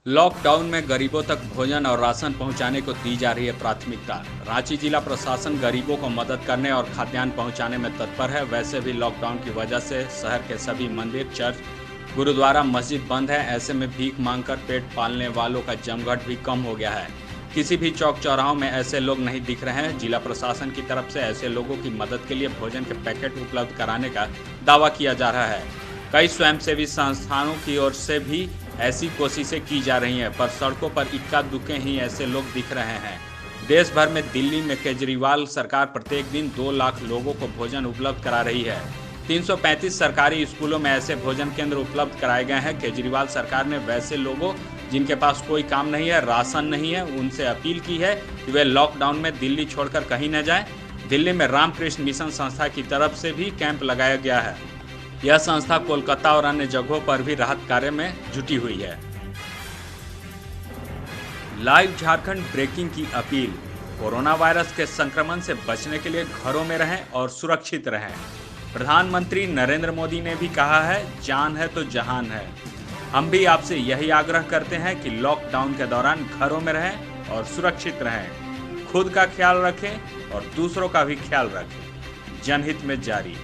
Lockdown में गरीबों तक भोजन और राशन पहुंचाने को दी जा रही है प्राथमिकता। रांची जिला प्रशासन गरीबों को मदद करने और खाद्यान्न पहुंचाने में तत्पर है। वैसे भी लॉकडाउन की वजह से शहर के सभी मंदिर, चर्च, गुरुद्वारा, मस्जिद बंद है। ऐसे में भीख मांगकर पेट पालने वालों का जमघट भी कम हो गया है। किसी भी चौक चौराहों में ऐसे लोग नहीं दिख रहे हैं। जिला प्रशासन की तरफ से ऐसे लोगों की मदद के लिए भोजन के पैकेट उपलब्ध कराने का दावा किया जा रहा है। कई स्वयंसेवी संस्थानों की ओर से भी ऐसी कोशिशें की जा रही हैं, पर सड़कों पर इक्का दुक्के ही ऐसे लोग दिख रहे हैं। देश भर में दिल्ली में केजरीवाल सरकार प्रत्येक दिन 2 लाख लोगों को भोजन उपलब्ध करा रही है। 335 सरकारी स्कूलों में ऐसे भोजन केंद्र उपलब्ध कराए गए हैं। केजरीवाल सरकार ने वैसे लोगों जिनके पास कोई काम नहीं है, राशन नहीं है, उनसे अपील की है कि वे लॉकडाउन में दिल्ली छोड़कर कहीं न जाएं। दिल्ली में रामकृष्ण मिशन संस्था की तरफ से भी कैंप लगाया गया है। यह संस्था कोलकाता और अन्य जगहों पर भी राहत कार्य में जुटी हुई है। लाइव झारखंड ब्रेकिंग की अपील। कोरोना वायरस के संक्रमण से बचने के लिए घरों में रहें और सुरक्षित रहें। प्रधानमंत्री नरेंद्र मोदी ने भी कहा है, जान है तो जहान है। हम भी आपसे यही आग्रह करते हैं कि लॉकडाउन के दौरान घरों में रहें और सुरक्षित रहें। खुद का ख्याल रखें और दूसरों का भी ख्याल रखें। जनहित में जारी।